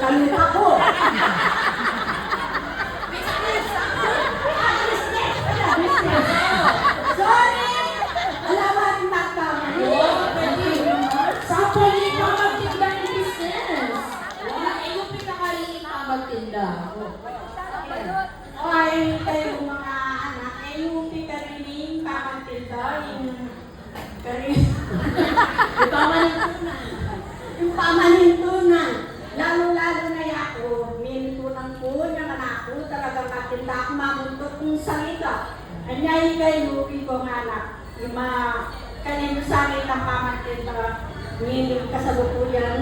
galit ako. Sorry! Alam mo rin magkama. Sa pwede ka magtinda ng business. Wala, yung pinakaliit na magtinda. Ay, kayo mga anak, yung pikariling pamantinda, yung yung pamanintunan. Lalo-lalo na ako, mintunan ko, naman ako, talagang matinda ako, mamuntok kong salita. Anyay kayo, ko nga anak, yung mga kanino sa amin ng pamantinda, ngayon kasalukuyan,